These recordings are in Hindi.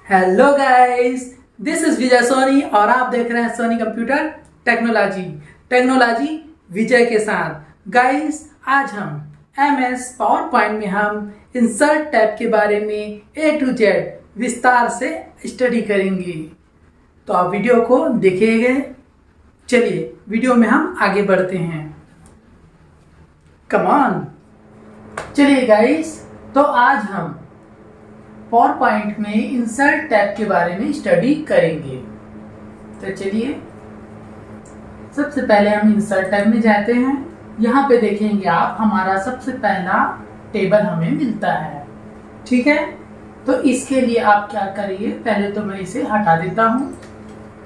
हेलो गाइस, दिस इज विजय सोनी और आप देख रहे हैं सोनी कंप्यूटर टेक्नोलॉजी विजय के साथ। गाइस, आज हम एमएस पावर पॉइंट में हम इंसर्ट टैब के बारे में A to Z विस्तार से स्टडी करेंगे। तो आप वीडियो को देखिएगा। चलिए वीडियो में हम आगे बढ़ते हैं। Come on. चलिए गाइस, तो आज हम पावर पॉइंट में इंसर्ट टैब के बारे में स्टडी करेंगे। तो चलिए, सबसे पहले हम इंसर्ट टैब में जाते हैं। यहाँ पे देखेंगे आप, हमारा सबसे पहला टेबल हमें मिलता है। ठीक है, तो इसके लिए आप क्या करिए, पहले तो मैं इसे हटा देता हूँ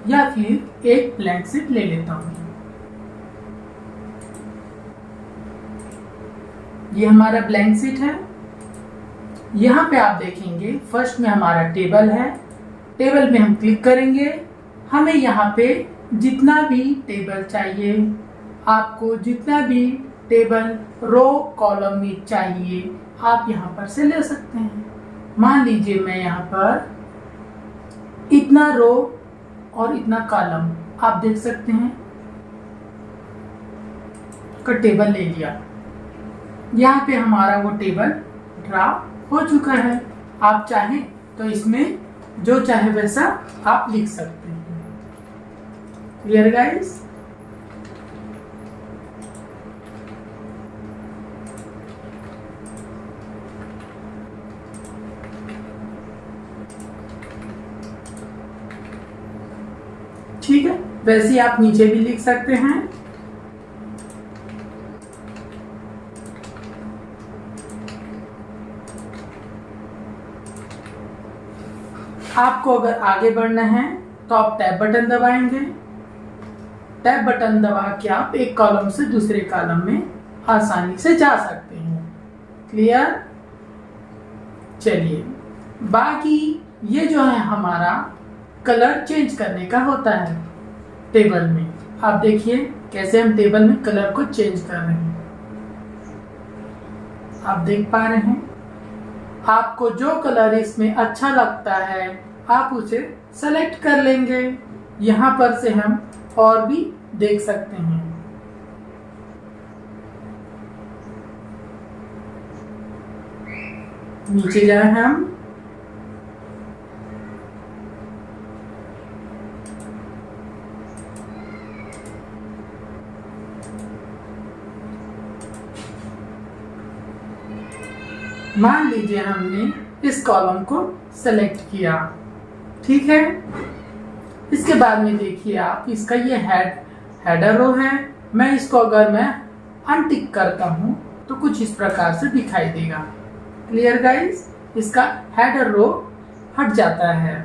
या फिर एक ब्लैंक शीट ले लेता हूँ। ये हमारा ब्लैंक शीट है। यहाँ पे आप देखेंगे फर्स्ट में हमारा टेबल है। टेबल में हम क्लिक करेंगे। हमें यहाँ पे जितना भी टेबल चाहिए, आपको जितना भी टेबल रो कॉलम में चाहिए, आप यहाँ पर से ले सकते हैं। मान लीजिए मैं यहाँ पर इतना रो और इतना कॉलम, आप देख सकते हैं, का टेबल ले लिया। यहाँ पे हमारा वो टेबल ड्रा हो चुका है। आप चाहें तो इसमें जो चाहे वैसा आप लिख सकते हैं। Clear guys? ठीक है, वैसे ही आप नीचे भी लिख सकते हैं। आपको अगर आगे बढ़ना है तो आप टैब बटन दबाएंगे। टैब बटन दबा के आप एक कॉलम से दूसरे कॉलम में आसानी से जा सकते हैं। क्लियर? चलिए, बाकी ये जो है हमारा कलर चेंज करने का होता है टेबल में। आप देखिए कैसे हम टेबल में कलर को चेंज कर रहे हैं। आप देख पा रहे हैं। आपको जो कलर इसमें अच्छा लगता है आप उसे सेलेक्ट कर लेंगे। यहाँ पर से हम और भी देख सकते हैं। नीचे जाए हम। मान लीजिए हमने इस कॉलम को सेलेक्ट किया। ठीक है, इसके बाद में देखिए आप, इसका ये हेडर रो है। मैं इसको अगर मैं अनटिक करता हूं तो कुछ इस प्रकार से दिखाई देगा। Clear guys? इसका हेडर रो हट जाता है।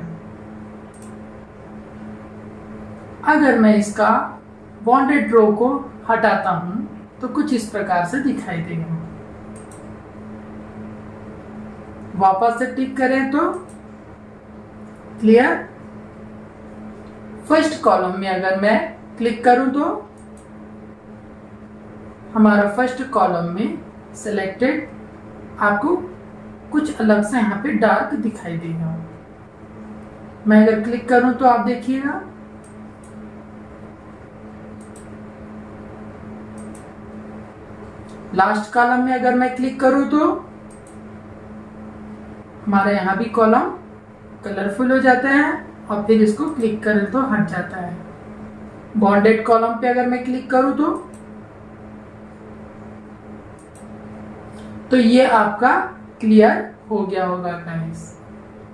अगर मैं इसका बॉन्डेड रो को हटाता हूं तो कुछ इस प्रकार से दिखाई देगा। वापस से टिक करें तो क्लियर। फर्स्ट कॉलम में अगर मैं क्लिक करूं तो हमारा फर्स्ट कॉलम में सिलेक्टेड आपको कुछ अलग से यहाँ पे डार्क दिखाई देगा। मैं अगर क्लिक करूं तो आप देखिएगा, लास्ट कॉलम में अगर मैं क्लिक करूं तो हमारा यहाँ भी कॉलम कलरफुल हो जाता है और फिर इसको क्लिक करें तो हट जाता है। बॉन्डेड कॉलम पे अगर मैं क्लिक करूं तो ये आपका क्लियर हो गया होगा गाइस।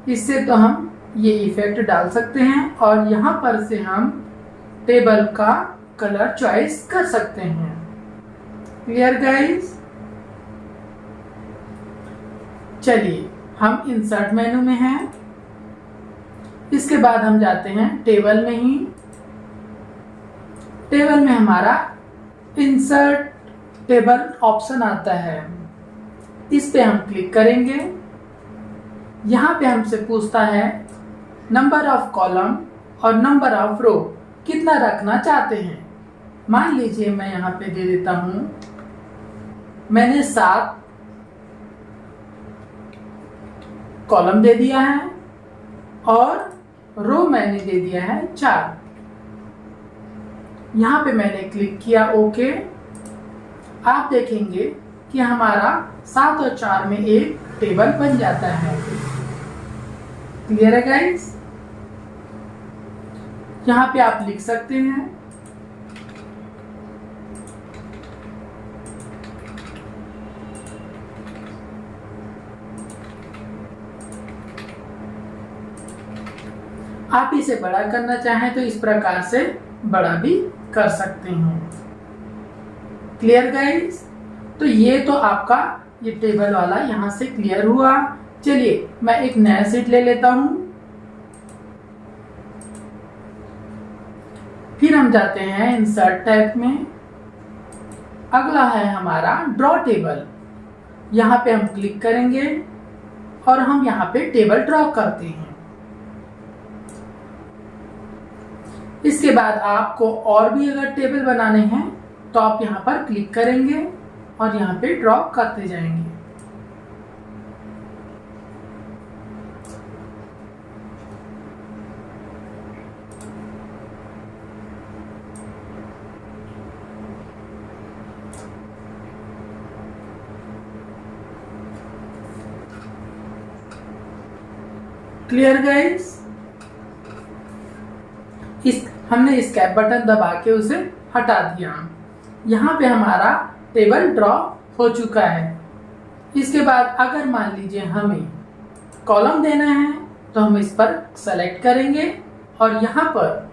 इससे तो हम ये इफेक्ट डाल सकते हैं और यहाँ पर से हम टेबल का कलर चॉइस कर सकते हैं। Clear guys? चलिए, हम इंसर्ट मेनू में हैं। इसके बाद हम जाते हैं टेबल में ही। टेबल में हमारा इंसर्ट टेबल ऑप्शन आता है। इस पे हम क्लिक करेंगे। यहाँ पे हमसे पूछता है नंबर ऑफ कॉलम और नंबर ऑफ रो कितना रखना चाहते हैं। मान लीजिए मैं यहाँ पे दे देता हूँ, मैंने 7 कॉलम दे दिया है। और रो मैंने दे दिया है 4। यहाँ पे मैंने क्लिक किया ओके। आप देखेंगे कि हमारा 7 और 4 में एक टेबल बन जाता है। क्लियर है गाइस? यहाँ पे आप लिख सकते हैं आप इसे बड़ा करना चाहें तो इस प्रकार से बड़ा भी कर सकते हैं। Clear guys? तो ये तो आपका ये टेबल वाला यहां से क्लियर हुआ। चलिए मैं एक नया शीट ले लेता हूं। फिर हम जाते हैं इंसर्ट टैब में। अगला है हमारा ड्रॉ टेबल। यहाँ पे हम क्लिक करेंगे और हम यहाँ पे टेबल ड्रॉ करते हैं। इसके बाद आपको और भी अगर टेबल बनाने हैं तो आप यहाँ पर क्लिक करेंगे और यहाँ पे ड्रॉ करते जाएंगे। Clear guys? हमने एस्केप बटन दबा के उसे हटा दिया। यहाँ पे हमारा टेबल ड्रॉ हो चुका है। इसके बाद अगर मान लीजिए हमें कॉलम देना है तो हम इस पर सेलेक्ट करेंगे और यहाँ पर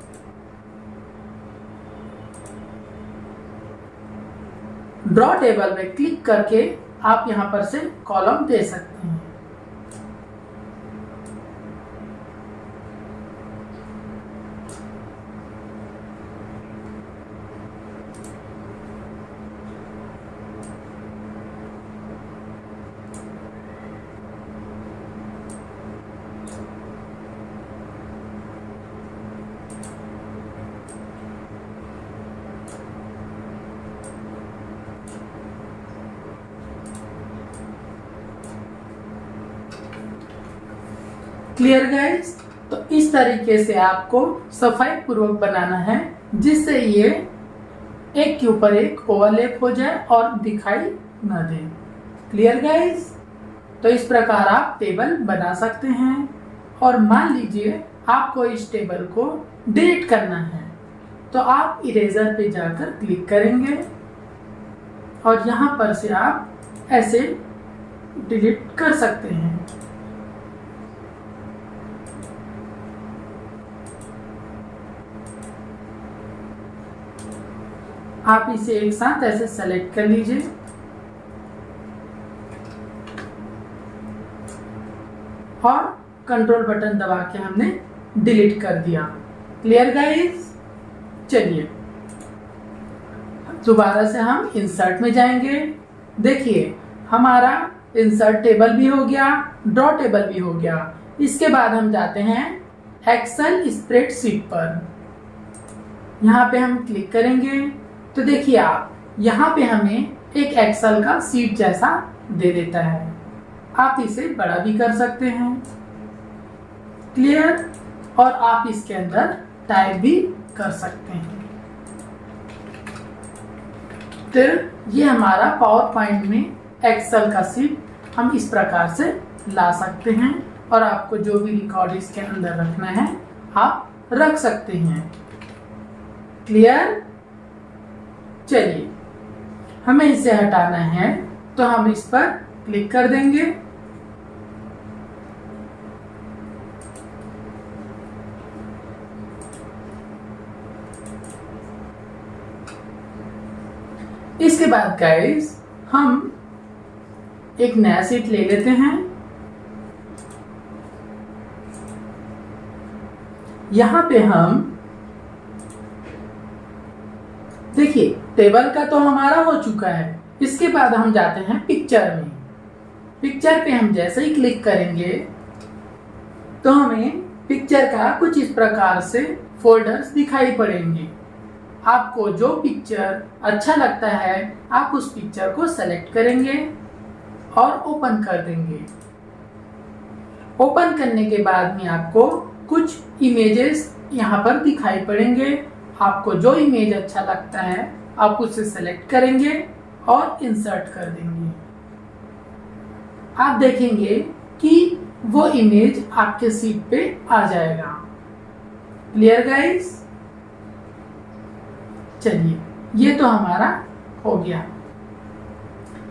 ड्रॉ टेबल में क्लिक करके आप यहाँ पर से कॉलम दे सकते हैं। Clear guys? तो इस तरीके से आपको सफाई पूर्वक बनाना है जिससे ये एक के ऊपर एक ओवरलैप हो जाए और दिखाई न दे। Clear guys? तो इस प्रकार आप टेबल बना सकते हैं। और मान लीजिए आपको इस टेबल को डिलीट करना है तो आप इरेजर पे जाकर क्लिक करेंगे और यहाँ पर से आप ऐसे डिलीट कर सकते हैं। आप इसे एक साथ ऐसे सेलेक्ट कर लीजिए और कंट्रोल बटन दबा के हमने डिलीट कर दिया। Clear guys? चलिए दोबारा से हम इंसर्ट में जाएंगे। देखिए हमारा इंसर्ट टेबल भी हो गया, ड्रॉ टेबल भी हो गया। इसके बाद हम जाते हैं एक्सेल स्प्रेडशीट पर। यहाँ पे हम क्लिक करेंगे तो देखिए आप यहाँ पे हमें एक एक्सेल का सीट जैसा दे देता है। आप इसे बड़ा भी कर सकते हैं। क्लियर? और आप इसके अंदर टाइप भी कर सकते हैं। तो ये हमारा पावर पॉइंट में एक्सेल का सीट हम इस प्रकार से ला सकते हैं और आपको जो भी रिकॉर्ड इसके अंदर रखना है आप रख सकते हैं। क्लियर? चलिए हमें इसे हटाना है तो हम इस पर क्लिक कर देंगे। इसके बाद गाइस हम एक नया शीट ले लेते हैं। यहां पे हम देखिए टेबल का तो हमारा हो चुका है। इसके बाद हम जाते हैं पिक्चर में। पिक्चर पे हम जैसे ही क्लिक करेंगे तो हमें पिक्चर का कुछ इस प्रकार से फोल्डर्स दिखाई पड़ेंगे। आपको जो पिक्चर अच्छा लगता है आप उस पिक्चर को सेलेक्ट करेंगे और ओपन कर देंगे। ओपन करने के बाद में आपको कुछ इमेजेस यहाँ पर दिखाई पड़ेंगे। आपको जो इमेज अच्छा लगता है आप उसे सेलेक्ट करेंगे और इंसर्ट कर देंगे। आप देखेंगे कि वो इमेज आपके शीट पे आ जाएगा। Clear guys? चलिए, ये तो हमारा हो गया।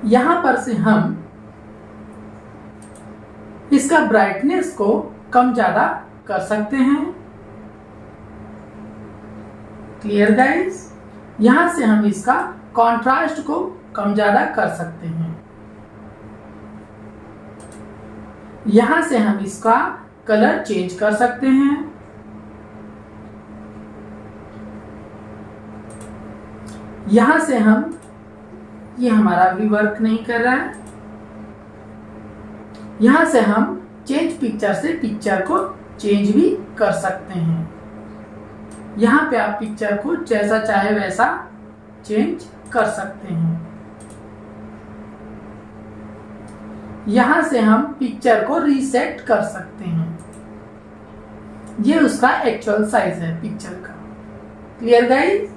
यहां पर से हम इसका ब्राइटनेस को कम ज्यादा कर सकते हैं। Clear guys? यहां से हम इसका कंट्रास्ट को कम ज्यादा कर सकते हैं। यहां से हम इसका कलर चेंज कर सकते हैं। यहां से हम, ये हमारा भी वर्क नहीं कर रहा है, यहां से हम चेंज पिक्चर से पिक्चर को चेंज भी कर सकते हैं। यहां पे आप पिक्चर को जैसा चाहे वैसा चेंज कर सकते हैं। यहां से हम पिक्चर को रीसेट कर सकते हैं। ये उसका एक्चुअल साइज है पिक्चर का। Clear guys?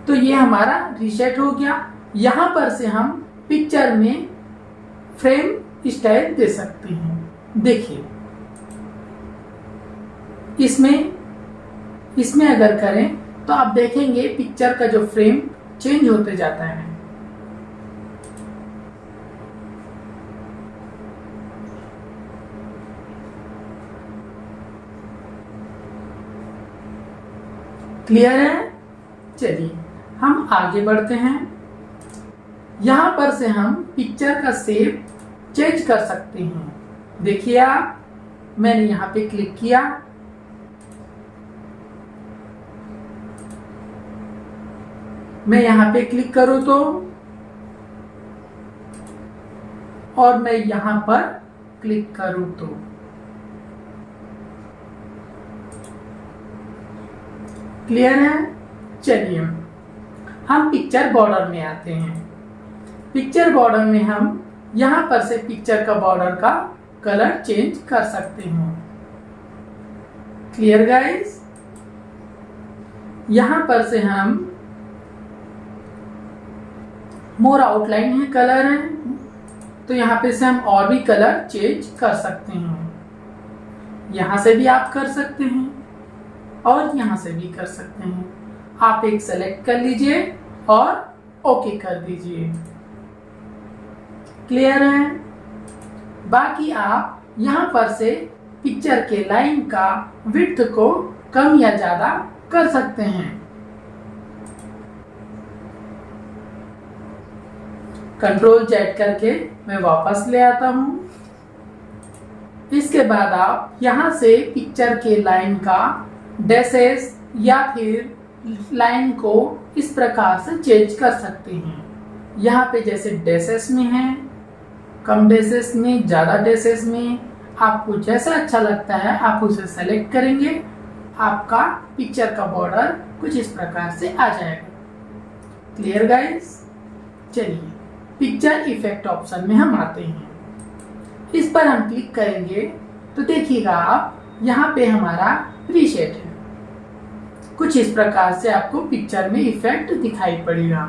तो ये हमारा रीसेट हो गया। यहां पर से हम पिक्चर में फ्रेम स्टाइल दे सकते हैं। देखिए, इसमें अगर करें तो आप देखेंगे पिक्चर का जो फ्रेम चेंज होते जाता है। क्लियर है? चलिए हम आगे बढ़ते हैं। यहां पर से हम पिक्चर का शेप चेंज कर सकते हैं। देखिए आप, मैंने यहां पे क्लिक किया, मैं यहां पे क्लिक करूं तो, और मैं यहां पर क्लिक करूं तो, क्लियर है? चलिए हम पिक्चर बॉर्डर में आते हैं। पिक्चर बॉर्डर में हम यहां पर से पिक्चर का बॉर्डर का कलर चेंज कर सकते हैं। Clear guys? यहां पर से हम मोर आउटलाइन है, कलर है, तो यहां पे से हम और भी कलर चेंज कर सकते हैं। यहां से भी आप कर सकते हैं और यहां से भी कर सकते हैं। आप एक सेलेक्ट कर लीजिए और ओके कर दीजिए। क्लियर है? बाकी आप यहां पर से पिक्चर के लाइन का विड्थ को कम या ज्यादा कर सकते हैं। कंट्रोल जेड करके मैं वापस ले आता हूं। इसके बाद आप यहां से पिक्चर के लाइन का डैशेस या फिर लाइन को इस प्रकार से चेंज कर सकते हैं। यहाँ पे जैसे डैशेस में है, कम डैशेस में, ज़्यादा डैशेस में, आपको जैसा अच्छा लगता है आप उसे सेलेक्ट करेंगे। आपका पिक्चर का बॉर्डर कुछ इस प्रकार से आ जाएगा। Clear guys? चलिए पिक्चर इफेक्ट ऑप्शन में हम आते हैं। इस पर हम क्लिक करेंगे तो देखिएगा आप, यहाँ पे हमारा रीसेट है। कुछ इस प्रकार से आपको पिक्चर में इफेक्ट दिखाई पड़ेगा।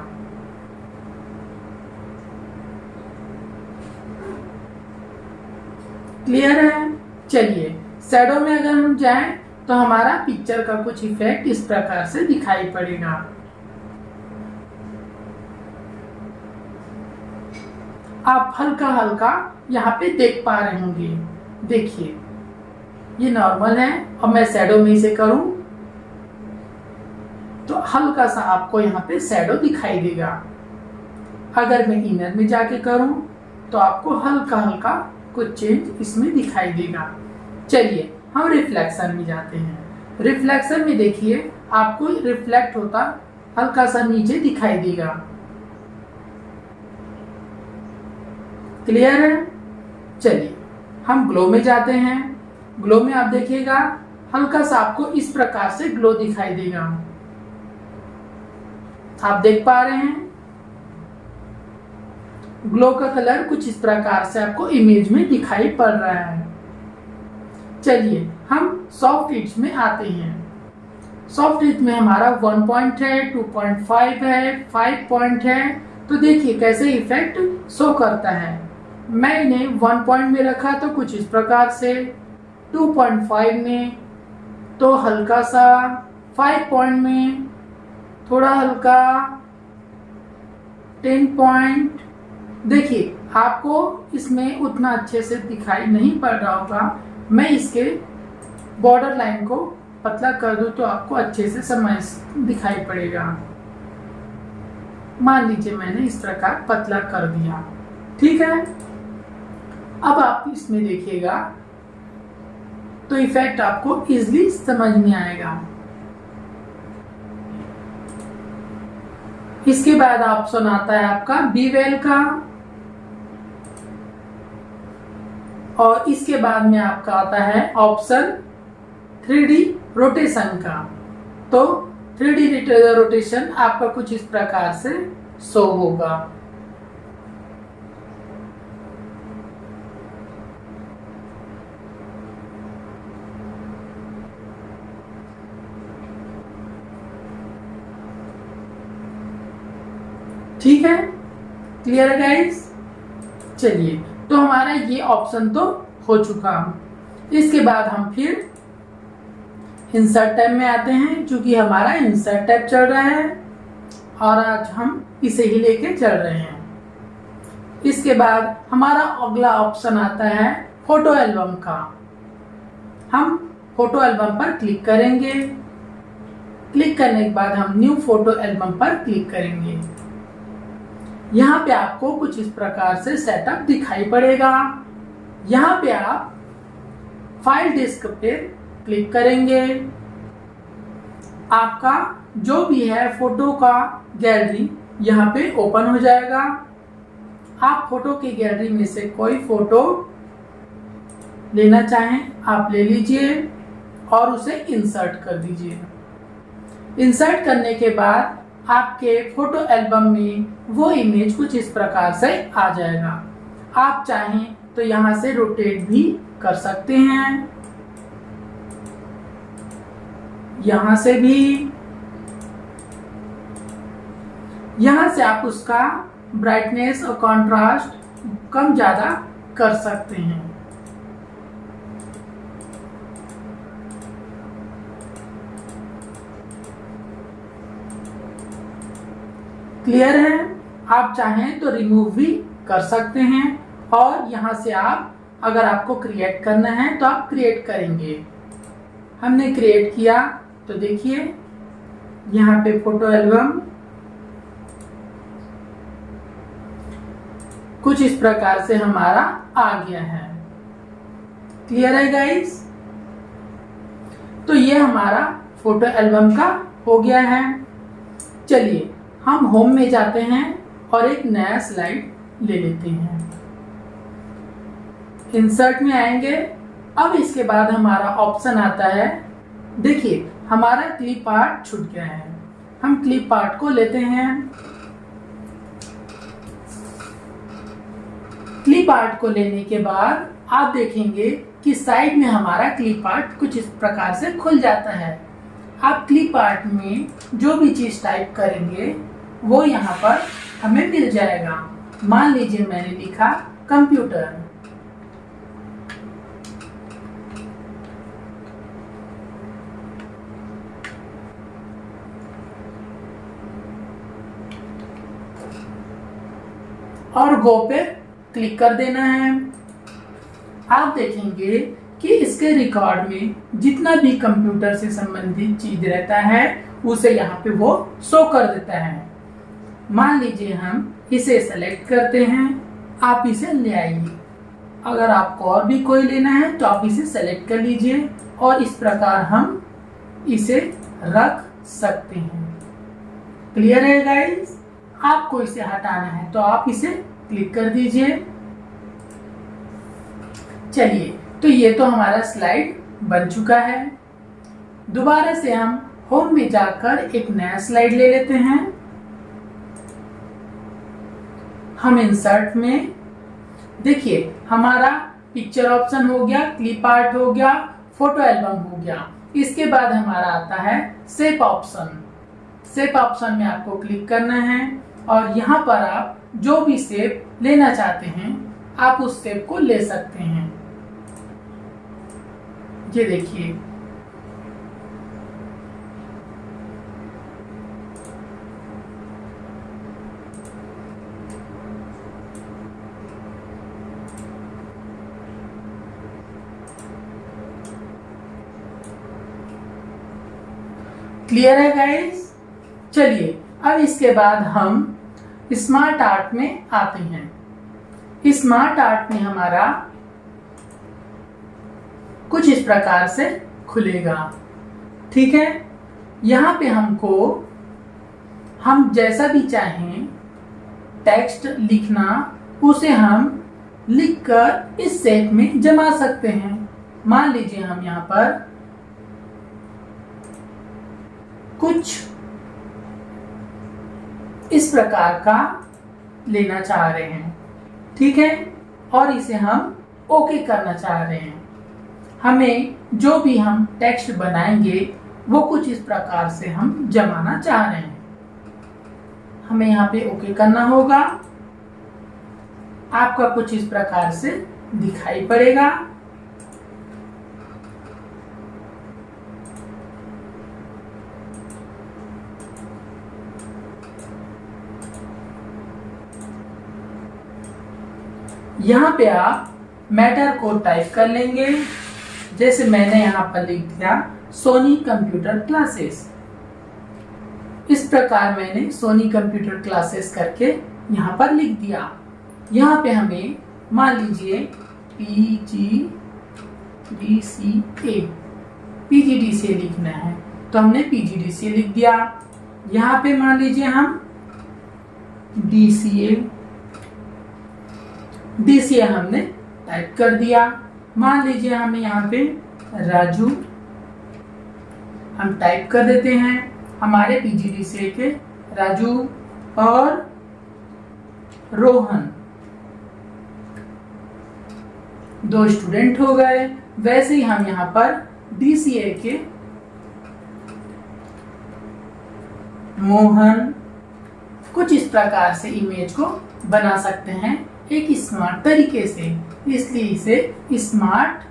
क्लियर है? चलिए शैडो में अगर हम जाएं तो हमारा पिक्चर का कुछ इफेक्ट इस प्रकार से दिखाई पड़ेगा। आप हल्का हल्का यहाँ पे देख पा रहे होंगे। देखिए ये नॉर्मल है, अब मैं शैडो में इसे करूं तो हल्का सा आपको यहाँ पे शैडो दिखाई देगा। अगर मैं इनर में जाके करूं तो आपको हल्का हल्का कुछ चेंज इसमें दिखाई देगा। चलिए हम रिफ्लेक्शन में जाते हैं। रिफ्लेक्शन में देखिए आपको रिफ्लेक्ट होता हल्का सा नीचे दिखाई देगा। क्लियर है? चलिए हम ग्लो में जाते हैं। ग्लो में आप देखिएगा हल्का सा आपको इस प्रकार से ग्लो दिखाई देगा। आप देख पा रहे हैं ग्लो का कलर कुछ इस प्रकार से आपको इमेज में दिखाई पड़ रहा है। चलिए हम सॉफ्ट इच में आते हैं। सॉफ्ट इच में हमारा 1 पॉइंट है, 2.5 है, 5 पॉइंट है। तो देखिए कैसे इफेक्ट शो करता है। मैं इन्हें 1 पॉइंट में रखा तो कुछ इस प्रकार से, 2.5 में तो हल्का सा, 5 पॉइंट में थोड़ा हल्का, 10 पॉइंट। देखिए आपको इसमें उतना अच्छे से दिखाई नहीं पड़ रहा होगा। मैं इसके बॉर्डर लाइन को पतला कर दूं तो आपको अच्छे से समझ दिखाई पड़ेगा। मान लीजिए मैंने इस प्रकार पतला कर दिया, ठीक है। अब आप इसमें देखिएगा तो इफेक्ट आपको इजीली समझ में आएगा। इसके बाद ऑप्शन आता है आपका बीवेल का, और इसके बाद में आपका आता है ऑप्शन 3D रोटेशन का। तो 3D रोटेशन आपका कुछ इस प्रकार से शो होगा। ठीक है, क्लियर है गाइस। चलिए तो हमारा ये ऑप्शन तो हो चुका। इसके बाद हम फिर इंसर्ट टैब में आते हैं, क्योंकि हमारा इंसर्ट टैब चल रहा है और आज हम इसे ही लेके चल रहे हैं। इसके बाद हमारा अगला ऑप्शन आता है फोटो एल्बम का। हम फोटो एल्बम पर क्लिक करेंगे। क्लिक करने के बाद हम न्यू फोटो एल्बम पर क्लिक करेंगे। यहाँ पे आपको कुछ इस प्रकार से सेटअप दिखाई पड़ेगा। यहाँ पे आप फाइल डिस्क पे क्लिक करेंगे। आपका जो भी है फोटो का गैलरी यहाँ पे ओपन हो जाएगा। आप फोटो की गैलरी में से कोई फोटो लेना चाहें आप ले लीजिए और उसे इंसर्ट कर दीजिए। इंसर्ट करने के बाद आपके फोटो एल्बम में वो इमेज कुछ इस प्रकार से आ जाएगा। आप चाहें तो यहाँ से रोटेट भी कर सकते हैं, यहाँ से भी, यहाँ से आप उसका ब्राइटनेस और कंट्रास्ट कम ज्यादा कर सकते हैं। क्लियर है। आप चाहें तो रिमूव भी कर सकते हैं और यहाँ से आप अगर आपको क्रिएट करना है तो आप क्रिएट करेंगे। हमने क्रिएट किया तो देखिए यहाँ पे फोटो एल्बम कुछ इस प्रकार से हमारा आ गया है। क्लियर है गाइस। तो ये हमारा फोटो एल्बम का हो गया है। चलिए हम होम में जाते हैं और एक नया स्लाइड ले लेते हैं। इंसर्ट में आएंगे। अब इसके बाद हमारा ऑप्शन आता है, देखिए हमारा क्लिप आर्ट छूट गया है। हम क्लिप आर्ट को लेते हैं। क्लिप आर्ट को लेने के बाद आप देखेंगे कि साइड में हमारा क्लिप आर्ट कुछ इस प्रकार से खुल जाता है। आप क्लिप आर्ट में जो भी चीज टाइप करेंगे वो यहाँ पर हमें मिल जाएगा। मान लीजिए मैंने लिखा कंप्यूटर। और गो पे क्लिक कर देना है। आप देखेंगे कि इसके रिकॉर्ड में जितना भी कंप्यूटर से संबंधित चीज रहता है उसे यहाँ पे वो शो कर देता है। मान लीजिए हम इसे सेलेक्ट करते हैं, आप इसे ले आइए। अगर आपको और भी कोई लेना है तो आप इसे सेलेक्ट कर लीजिए और इस प्रकार हम इसे रख सकते हैं। क्लियर है गाइस। आपको इसे हटाना है तो आप इसे क्लिक कर दीजिए। चलिए तो ये तो हमारा स्लाइड बन चुका है। दोबारा से हम होम में जाकर एक नया स्लाइड ले लेते हैं। हम इंसर्ट में देखिए हमारा पिक्चर ऑप्शन हो गया, क्लिप आर्ट हो गया फोटो एल्बम हो गया। इसके बाद हमारा आता है शेप ऑप्शन। शेप ऑप्शन में आपको क्लिक करना है और यहाँ पर आप जो भी शेप लेना चाहते हैं आप उस शेप को ले सकते हैं। ये देखिए, क्लियर है गाइस। चलिए अब इसके बाद हम स्मार्ट आर्ट में आते हैं। स्मार्ट आर्ट में हमारा कुछ इस प्रकार से खुलेगा, ठीक है। यहाँ पे हम जैसा भी चाहें टेक्स्ट लिखना उसे हम लिखकर इस शेप में जमा सकते हैं। मान लीजिए हम यहाँ पर कुछ इस प्रकार का लेना चाह रहे हैं, ठीक है, और इसे हम ओके करना चाह रहे हैं। हमें जो भी हम टेक्स्ट बनाएंगे वो कुछ इस प्रकार से हम जमाना चाह रहे हैं। हमें यहाँ पे ओके करना होगा। आपका कुछ इस प्रकार से दिखाई पड़ेगा। यहाँ पे आप मैटर को टाइप कर लेंगे। जैसे मैंने यहाँ पर लिख दिया सोनी कंप्यूटर क्लासेस। इस प्रकार मैंने सोनी कंप्यूटर क्लासेस करके यहाँ पर लिख दिया। यहाँ पे हमें मान लीजिए PGDCA लिखना है तो हमने PGDCA लिख दिया। यहाँ पे मान लीजिए हम DCA हमने टाइप कर दिया। मान लीजिए हमें यहाँ पे राजू हम टाइप कर देते हैं। हमारे PGDCA के राजू और रोहन दो स्टूडेंट हो गए। वैसे ही हम यहाँ पर DCA के मोहन कुछ इस प्रकार से इमेज को बना सकते हैं एक स्मार्ट तरीके से, इसलिए इसे स्मार्ट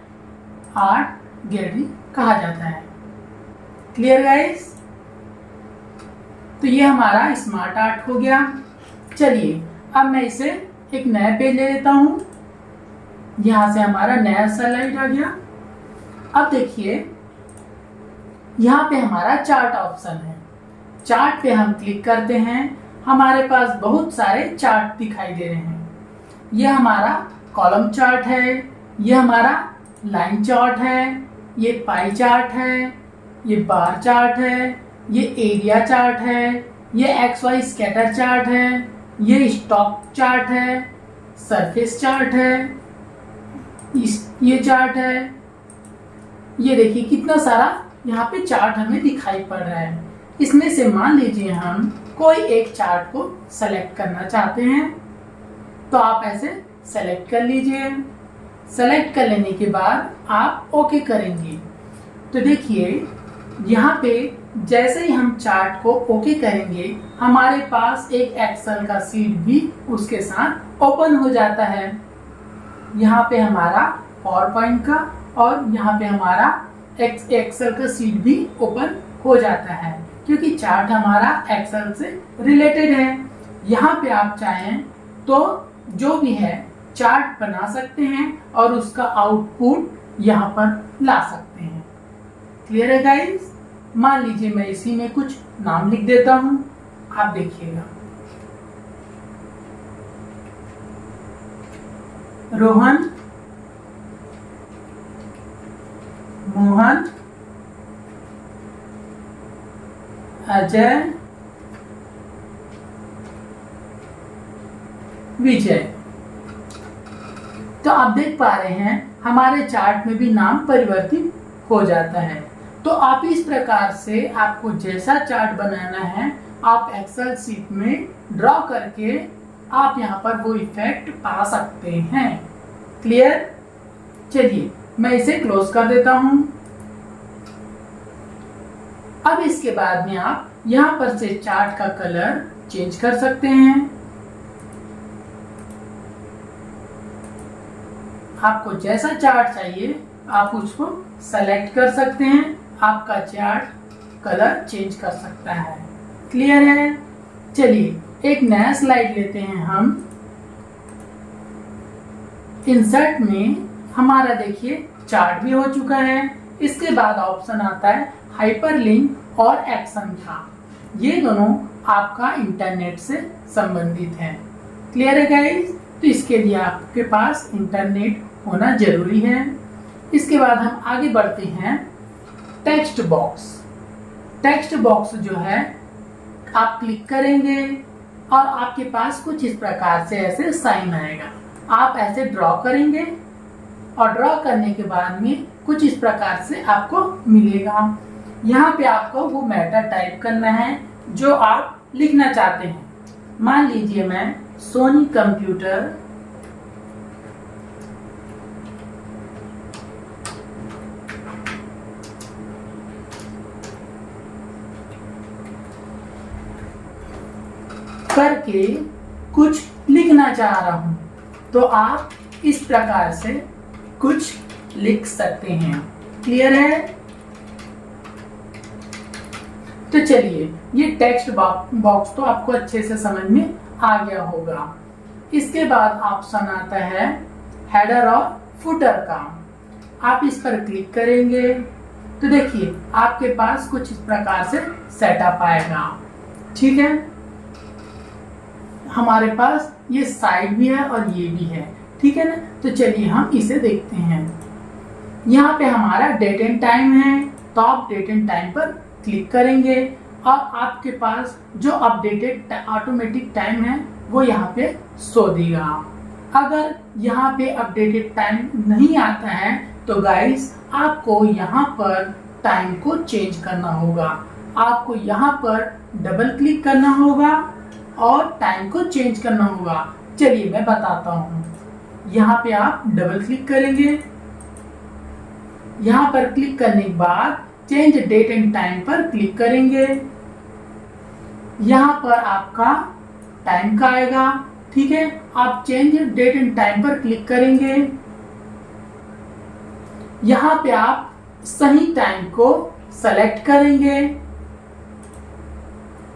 आर्ट गैलरी कहा जाता है। Clear guys. तो ये हमारा स्मार्ट आर्ट हो गया। चलिए अब मैं इसे एक नया पेज ले लेता हूं। यहां से हमारा नया स्लाइड आ गया। अब देखिए यहाँ पे हमारा चार्ट ऑप्शन है। चार्ट पे हम क्लिक करते हैं। हमारे पास बहुत सारे चार्ट दिखाई दे रहे हैं। यह हमारा कॉलम चार्ट है, यह हमारा लाइन चार्ट है, ये पाई चार्ट है, ये बार चार्ट है, ये एरिया चार्ट है, ये XY स्कैटर चार्ट है, ये स्टॉक चार्ट है, सरफेस चार्ट है, ये चार्ट है। ये देखिए कितना सारा यहाँ पे चार्ट हमें दिखाई पड़ रहा है। इसमें से मान लीजिए हम कोई एक चार्ट को सेलेक्ट करना चाहते हैं तो आप ऐसे सेलेक्ट कर लीजिए। सेलेक्ट कर लेने के बाद आप ओके करेंगे तो देखिए यहाँ पे जैसे ही हम चार्ट को ओके करेंगे हमारे पास एक एक्सेल का शीट भी उसके साथ ओपन हो जाता है। यहाँ पे हमारा पावरपॉइंट का और यहाँ पे हमारा एक्सेल का शीट भी ओपन हो जाता है क्योंकि चार्ट हमारा एक्सेल से रिलेटेड है। यहाँ पे आप चाहें तो जो भी है चार्ट बना सकते हैं और उसका आउटपुट यहाँ पर ला सकते हैं। क्लियर है गाइस। मान लीजिए मैं इसी में कुछ नाम लिख देता हूं, आप देखिएगा। रोहन, मोहन, अजय, विजय। तो आप देख पा रहे हैं हमारे चार्ट में भी नाम परिवर्तित हो जाता है। तो आप इस प्रकार से आपको जैसा चार्ट बनाना है आप एक्सेल शीट में ड्रॉ करके आप यहाँ पर वो इफेक्ट पा सकते हैं। क्लियर। चलिए मैं इसे क्लोज कर देता हूं। अब इसके बाद में आप यहां पर से चार्ट का कलर चेंज कर सकते हैं। आपको जैसा चार्ट चाहिए आप उसको सेलेक्ट कर सकते हैं, आपका चार्ट कलर चेंज कर सकता है। क्लियर है? चलिए एक नया स्लाइड लेते हैं हम। इंसर्ट में हमारा देखिए चार्ट भी हो चुका है। इसके बाद ऑप्शन आता है हाइपरलिंक और एक्शन का। ये दोनों आपका इंटरनेट से संबंधित है। क्लियर है गाइस? तो इसके लिए आपके पास इंटरनेट होना जरूरी है। इसके बाद हम आगे बढ़ते हैं। Text box. टेक्स्ट बॉक्स जो है आप क्लिक करेंगे और आपके पास कुछ इस प्रकार से ऐसे साइन आएगा। आप ऐसे ड्रॉ करेंगे और ड्रॉ करने के बाद में कुछ इस प्रकार से आपको मिलेगा। यहाँ पे आपको वो मैटर टाइप करना है जो आप लिखना चाहते हैं। मान लीजिए मैं सोनी कंप्यूटर करके कुछ लिखना चाह रहा हूं, तो आप इस प्रकार से कुछ लिख सकते हैं। क्लियर है? तो चलिए, ये टेक्स्ट बॉक्स तो आपको अच्छे से समझ में आ गया होगा। इसके बाद ऑप्शन आता है हेडर और फुटर का। आप इस पर क्लिक करेंगे तो देखिए आपके पास कुछ इस प्रकार से सेटअप आएगा। ठीक है, हमारे पास ये साइड भी है और ये भी है। ठीक है ना? तो चलिए हम इसे देखते हैं। यहाँ पे हमारा डेट एंड टाइम है, तो आप डेट एंड टाइम पर क्लिक करेंगे और आपके पास जो अपडेटेड ऑटोमेटिक टाइम है वो यहाँ पे शो देगा। अगर यहाँ पे अपडेटेड टाइम नहीं आता है तो गाइस आपको यहाँ पर टाइम को चेंज करना होगा। आपको यहाँ पर डबल क्लिक करना होगा और टाइम को चेंज करना होगा। चलिए मैं बताता हूँ। यहाँ पे आप डबल क्लिक करेंगे, यहाँ पर क्लिक करने के बाद चेंज डेट एंड टाइम पर क्लिक करेंगे। यहाँ पर आपका टाइम का आएगा। ठीक है, आप चेंज डेट एंड टाइम पर क्लिक करेंगे। यहाँ पे आप सही टाइम को सेलेक्ट करेंगे।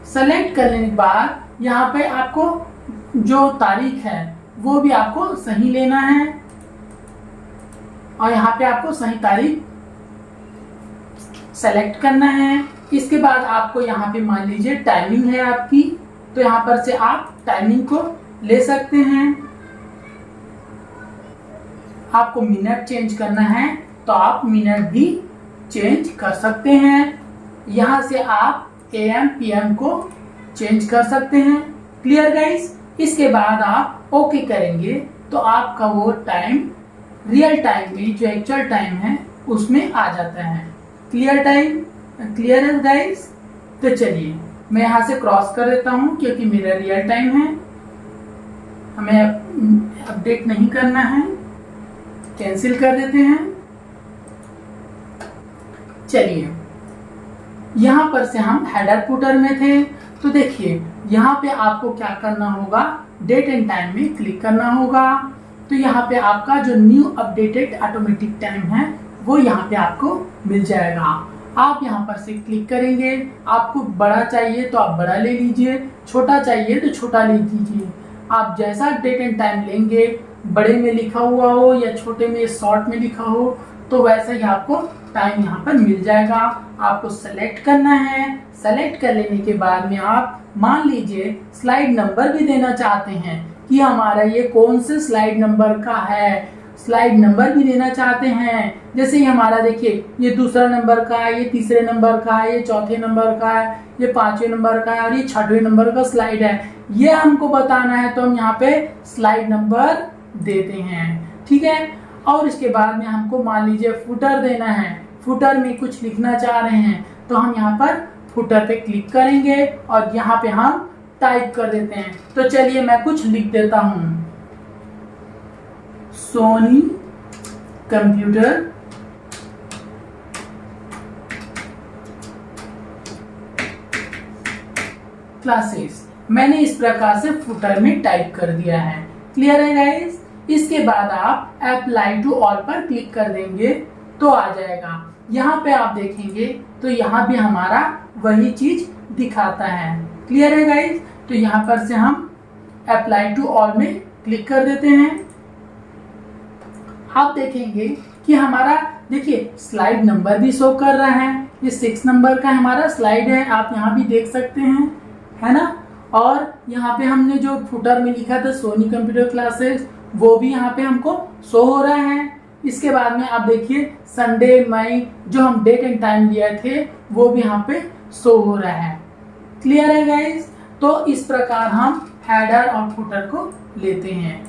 सेलेक्ट करने के बाद यहाँ पे आपको जो तारीख है वो भी आपको सही लेना है और यहाँ पे आपको सही तारीख सेलेक्ट करना है। इसके बाद आपको यहाँ पे मान लीजिए टाइमिंग है आपकी, तो यहाँ पर से आप टाइमिंग को ले सकते हैं। आपको मिनट चेंज करना है तो आप मिनट भी चेंज कर सकते हैं। यहाँ से आप AM PM को चेंज कर सकते हैं। Clear guys? इसके बाद आप ओके करेंगे तो आपका वो टाइम रियल टाइम में जो एक्चुअल टाइम है उसमें आ जाता है। Clear time? क्लियर है गाइस? तो चलिए मैं यहाँ से क्रॉस कर देता हूँ क्योंकि मेरा रियल टाइम है, हमें अपडेट नहीं करना है। कैंसिल कर देते हैं। चलिए यहाँ पर से हम हेडर फुटर में थे, तो देखिए यहाँ पे आपको क्या करना होगा, डेट एंड टाइम में क्लिक करना होगा। तो यहाँ पे आपका जो न्यू अपडेटेड ऑटोमेटिक टाइम है वो यहाँ पे आपको मिल जाएगा। आप यहाँ पर से क्लिक करेंगे। आपको बड़ा चाहिए तो आप बड़ा ले लीजिए, छोटा चाहिए तो छोटा ले लीजिए। आप जैसा डेट एंड टाइम लेंगे, बड़े में लिखा हुआ हो या छोटे में शॉर्ट में लिखा हो, तो वैसा ही आपको टाइम यहाँ पर मिल जाएगा। आपको सेलेक्ट करना है। सेलेक्ट कर लेने के बाद में आप मान लीजिए स्लाइड नंबर भी देना चाहते हैं कि हमारा ये कौन से स्लाइड नंबर का है, स्लाइड नंबर भी देना चाहते हैं। जैसे ही हमारा देखिए ये दूसरा नंबर का है, ये तीसरे नंबर का है, ये चौथे नंबर का है, ये पांचवें नंबर का है और ये छठवें नंबर का स्लाइड है, ये हमको बताना है तो हम यहाँ पे स्लाइड नंबर देते हैं। ठीक है, और इसके बाद में हमको मान लीजिए फुटर देना है, फुटर में कुछ लिखना चाह रहे हैं तो हम यहाँ पर फुटर पे क्लिक करेंगे और यहाँ पे हम टाइप कर देते हैं। तो चलिए मैं कुछ लिख देता हूँ, सोनी कंप्यूटर क्लासेस मैंने इस प्रकार से फुटर में टाइप कर दिया है। क्लियर है गाइस? इसके बाद आप अप्लाई टू ऑल पर क्लिक कर देंगे तो आ जाएगा। यहाँ पे आप देखेंगे तो यहाँ भी हमारा वही चीज दिखाता है। क्लियर है गाइस? तो यहाँ पर से हम अप्लाई टू ऑल में क्लिक कर देते हैं। आप देखेंगे कि हमारा देखिए स्लाइड नंबर भी शो कर रहा है। ये 6 नंबर का हमारा स्लाइड है, आप यहाँ भी देख सकते हैं, है ना। और यहाँ पे हमने जो फुटर में लिखा था सोनी कंप्यूटर क्लासेस, वो भी यहाँ पे हमको शो हो रहा है। इसके बाद में आप देखिए संडे मई जो हम डेट एंड टाइम दिए थे वो भी यहाँ पे शो हो रहा है। क्लियर है गाइस? तो इस प्रकार हम हेडर और फुटर को लेते हैं।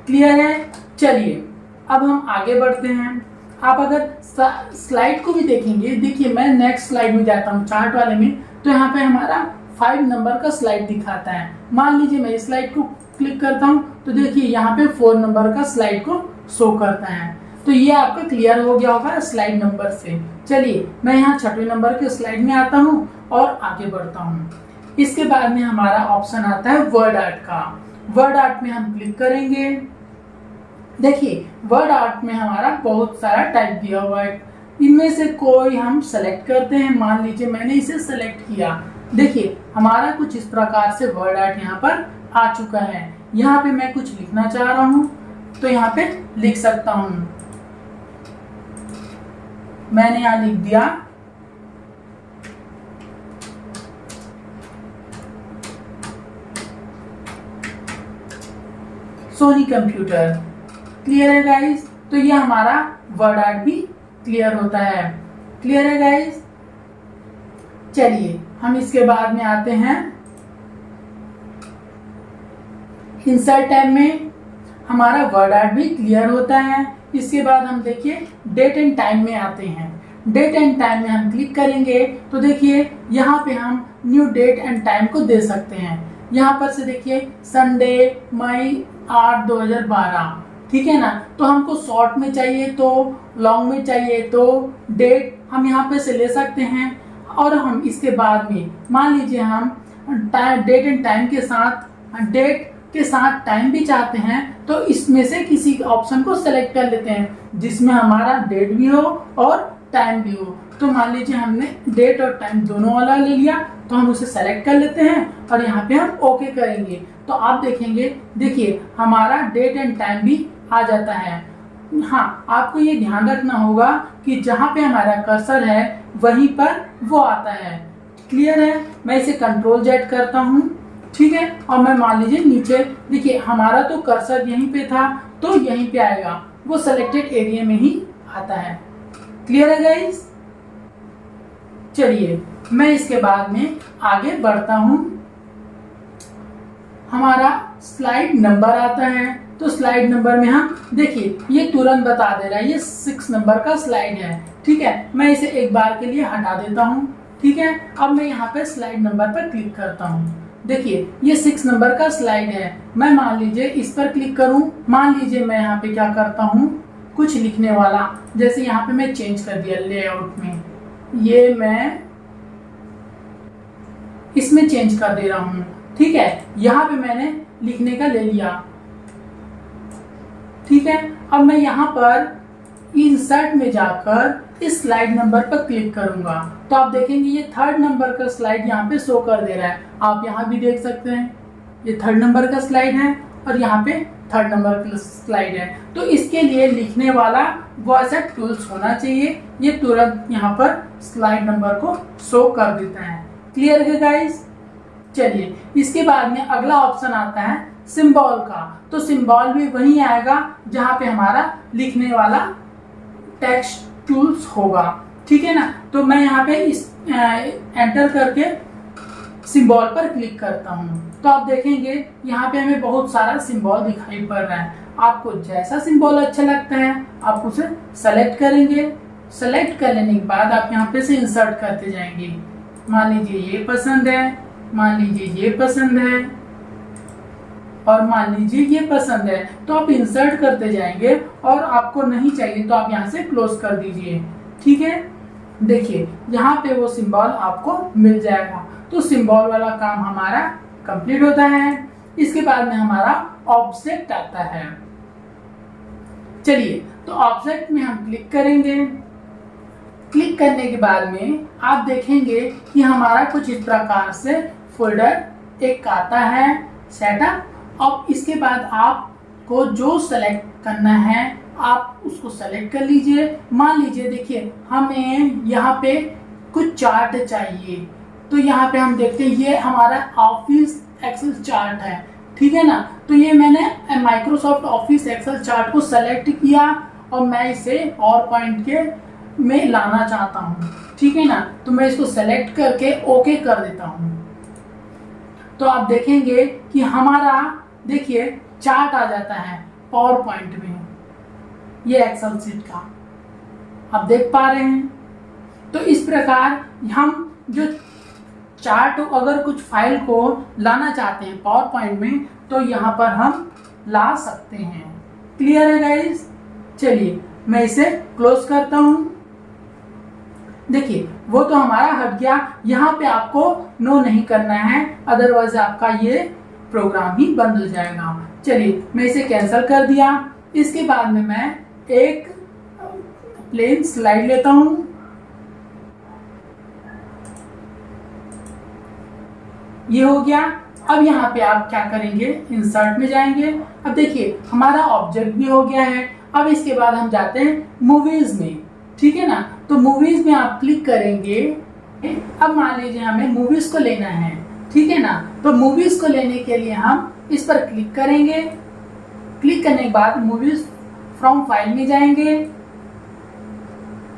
क्लियर है? चलिए अब हम आगे बढ़ते हैं। आप अगर स्लाइड को भी देखेंगे, देखिए मैं नेक्स्ट स्लाइड में जाता हूँ चार्ट वाले में, तो यहाँ पे हमारा 5 नंबर का स्लाइड दिखाता है। मान लीजिए मैं इस स्लाइड को क्लिक करता हूँ तो देखिए यहाँ पे 4 नंबर का स्लाइड को शो करता है। तो ये आपका क्लियर हो गया होगा स्लाइड नंबर से। चलिए मैं यहाँ 6वें नंबर के स्लाइड में आता हूँ और आगे बढ़ता हूँ। इसके बाद में हमारा ऑप्शन आता है वर्ड आर्ट का। वर्ड आर्ट में हम क्लिक करेंगे। देखिए वर्ड आर्ट में हमारा बहुत सारा टाइप दिया हुआ है, इनमें से कोई हम सेलेक्ट करते हैं। मान लीजिए मैंने इसे सेलेक्ट किया। देखिए हमारा कुछ इस प्रकार से वर्ड आर्ट यहाँ पर आ चुका है। यहाँ पे मैं कुछ लिखना चाह रहा हूँ तो यहाँ पे लिख सकता हूँ। मैंने यहाँ लिख दिया सोनी कंप्यूटर। क्लियर है गाइस? तो ये हमारा वर्ड आर्ट भी क्लियर होता है। क्लियर है गाइस? चलिए हम इसके बाद में आते हैं इंसर्ट टैब में। हमारा वर्ड आर्ट भी क्लियर होता है। इसके बाद हम देखिए डेट एंड टाइम में आते हैं। डेट एंड टाइम में हम क्लिक करेंगे तो देखिए यहाँ पे हम न्यू डेट एंड टाइम को दे सकते हैं। यहाँ पर से देखिए संडे मई 8 2012, ठीक है ना। तो हमको शॉर्ट में चाहिए तो लॉन्ग में चाहिए तो डेट हम यहाँ पे से ले सकते हैं। और हम इसके बाद में मान लीजिए हम डेट एंड टाइम के साथ डेट के साथ टाइम भी चाहते हैं तो इसमें से किसी ऑप्शन को सेलेक्ट कर लेते हैं जिसमें हमारा डेट भी हो और टाइम भी हो। तो मान लीजिए हमने डेट और टाइम दोनों वाला ले लिया तो हम उसे सेलेक्ट कर लेते हैं और यहाँ पे हम ओके करेंगे। तो आप देखेंगे, देखिए हमारा डेट एंड टाइम भी आ जाता है। हाँ, आपको ये ध्यान रखना होगा कि जहाँ पे हमारा कर्सर है वहीं पर वो आता है। क्लियर है? मैं इसे कंट्रोल जेड करता हूँ, ठीक है। और मैं मान लीजिए नीचे देखिए हमारा तो कर्सर यहीं पे था तो यहीं पे आएगा, वो सिलेक्टेड एरिया में ही आता है। क्लियर है गाइस? चलिए मैं इसके बाद में आगे बढ़ता हूँ। हमारा स्लाइड नंबर आता है तो स्लाइड नंबर में हम देखिए ये तुरंत बता दे रहा है ये 6 नंबर का स्लाइड है, ठीक है। मैं इसे एक बार के लिए हटा देता हूँ, ठीक है। अब मैं यहाँ पे स्लाइड नंबर पर क्लिक करता हूँ। देखिए ये 6 नंबर का स्लाइड है। मैं मान लीजिए इस पर क्लिक करूं। मान लीजिए मैं यहाँ पे क्या करता हूँ, कुछ लिखने वाला, जैसे यहाँ पे मैं चेंज कर दिया लेआउट में, ये मैं इसमें चेंज कर दे रहा हूँ, ठीक है। यहाँ पे मैंने लिखने का ले लिया, ठीक है। अब मैं यहाँ पर इंसर्ट में जाकर इस स्लाइड नंबर पर क्लिक करूंगा तो आप देखेंगे ये 3rd नंबर का स्लाइड यहाँ पे शो कर दे रहा है। आप यहाँ भी देख सकते हैं ये 3rd नंबर का स्लाइड है और यहाँ पे 3rd नंबर का स्लाइड है। तो इसके लिए लिखने वाला वॉइस टूल्स होना चाहिए, ये तुरंत यहाँ पर स्लाइड नंबर को शो कर देता है। क्लियर है गाइस? चलिए इसके बाद में अगला ऑप्शन आता है सिंबल का। तो सिंबल भी वही आएगा जहाँ पे हमारा लिखने वाला टेक्स्ट टूल्स होगा, ठीक है ना। तो मैं यहाँ पे इस एंटर करके सिंबल पर क्लिक करता हूँ तो आप देखेंगे यहाँ पे हमें बहुत सारा सिंबल दिखाई पड़ रहा है। आपको जैसा सिंबल अच्छा लगता है आप उसे सेलेक्ट करेंगे। सेलेक्ट कर लेने के बाद आप यहाँ पे से इंसर्ट करते जाएंगे। मान लीजिए ये पसंद है, मान लीजिए ये पसंद है, और मान लीजिए ये पसंद है तो आप इंसर्ट करते जाएंगे, और आपको नहीं चाहिए तो आप यहाँ से क्लोज कर दीजिए। ठीक है, देखिए यहाँ पे वो सिंबल आपको मिल जाएगा। तो सिंबल वाला काम हमारा कंप्लीट होता है। इसके बाद में हमारा ऑब्जेक्ट आता है। चलिए, तो ऑब्जेक्ट में हम क्लिक करेंगे। क्लिक करने के बाद में आप देखेंगे कि हमारा कुछ इस प्रकार से फोल्डर एक आता है सेटअप। अब इसके बाद आपको जो सेलेक्ट करना है आप उसको सेलेक्ट कर लीजिए। मान लीजिए देखिए हमें यहाँ पे कुछ चार्ट चाहिए, तो यहाँ पे हम देखते हैं ये हमारा ऑफिस एक्सेल चार्ट है। ठीक है ना, तो ये मैंने माइक्रोसॉफ्ट ऑफिस एक्सेल चार्ट को सेलेक्ट किया और मैं इसे पावर पॉइंट के में लाना चाहता हूँ। ठीक है ना, तो मैं इसको सेलेक्ट करके ओके कर देता हूँ। तो आप देखेंगे कि हमारा देखिए चार्ट आ जाता है पावर पॉइंट में, ये एक्सेल शीट का आप देख पा रहे हैं। तो इस प्रकार हम जो चार्ट अगर कुछ फाइल को लाना चाहते हैं पावर पॉइंट में तो यहाँ पर हम ला सकते हैं। क्लियर है गाइस? चलिए मैं इसे क्लोज करता हूँ। देखिए वो तो हमारा हट गया। यहाँ पे आपको नो नहीं करना है, अदरवाइज आपका ये प्रोग्राम ही बंद हो जाएगा। चलिए मैं इसे कैंसिल कर दिया। इसके बाद में मैं एक प्लेन स्लाइड लेता हूं। ये हो गया। अब यहाँ पे आप क्या करेंगे, इंसर्ट में जाएंगे। अब देखिए हमारा ऑब्जेक्ट भी हो गया है। अब इसके बाद हम जाते हैं मूवीज में। ठीक है ना, तो मूवीज में आप क्लिक करेंगे। अब मान लीजिए हमें मूवीज को लेना है। ठीक है ना, तो मूवीज को लेने के लिए हम इस पर क्लिक करेंगे। क्लिक करने के बाद मूवीज फ्रॉम फाइल में जाएंगे।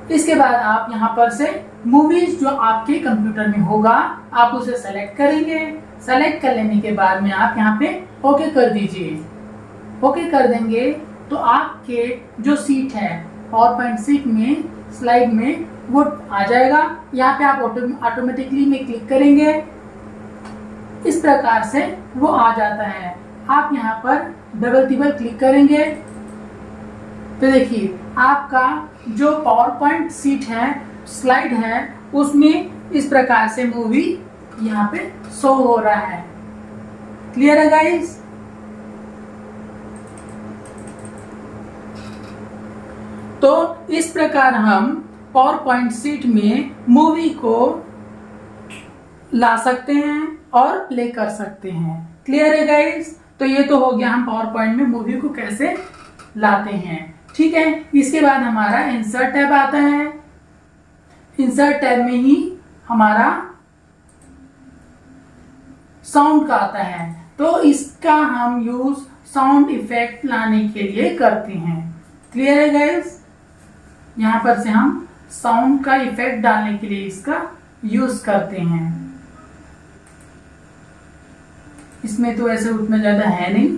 इसके बाद आप यहाँ पर से मूवीज जो आपके कंप्यूटर में होगा आप उसे सेलेक्ट करेंगे। सेलेक्ट कर लेने के बाद में आप यहाँ पे ओके कर दीजिए। ओके कर देंगे तो आपके जो सीट है पावर पॉइंट सीट में स्लाइड में वो आ जाएगा। यहाँ पे आप ऑटोमेटिकली में क्लिक करेंगे। इस प्रकार से वो आ जाता है। आप यहाँ पर डबल टिबल क्लिक करेंगे तो देखिए आपका जो पावर पॉइंट सीट है स्लाइड है उसमें इस प्रकार से मूवी यहाँ पे शो हो रहा है। क्लियर है गाइस? तो इस प्रकार हम पावर पॉइंट सीट में मूवी को ला सकते हैं और प्ले कर सकते हैं। क्लियर है गाइस? तो ये तो हो गया हम पावर पॉइंट में मूवी को कैसे लाते हैं। ठीक है, इसके बाद हमारा इंसर्ट टैब आता है। इंसर्ट टैब में ही हमारा साउंड का आता है, तो इसका हम यूज साउंड इफेक्ट लाने के लिए करते हैं। क्लियर है गाइस? यहाँ पर से हम साउंड का इफेक्ट डालने के लिए इसका यूज करते हैं। इसमें तो ऐसे उतना ज्यादा है नहीं।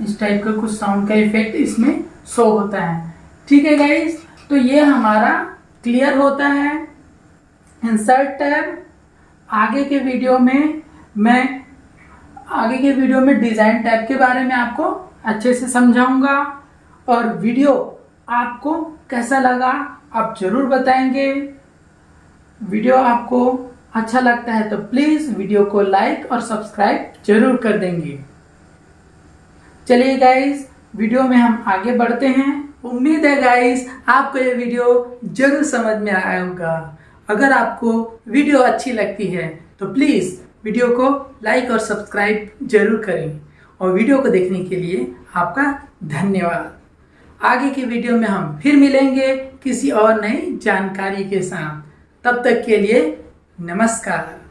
इस टाइप का कुछ साउंड का इफेक्ट इसमें शो होता है। ठीक है गाइस, तो ये हमारा क्लियर होता है इंसर्ट टैब। आगे के वीडियो में डिजाइन टैब के बारे में आपको अच्छे से समझाऊंगा। और वीडियो आपको कैसा लगा आप जरूर बताएंगे। वीडियो आपको अच्छा लगता है तो प्लीज वीडियो को लाइक और सब्सक्राइब जरूर कर देंगे। चलिए गाइस, वीडियो में हम आगे बढ़ते हैं। उम्मीद है गाइस आपको ये वीडियो जरूर समझ में आया होगा। अगर आपको वीडियो अच्छी लगती है तो प्लीज वीडियो को लाइक और सब्सक्राइब जरूर करें। और वीडियो को देखने के लिए आपका धन्यवाद। आगे की वीडियो में हम फिर मिलेंगे किसी और नई जानकारी के साथ। तब तक के लिए नमस्कार।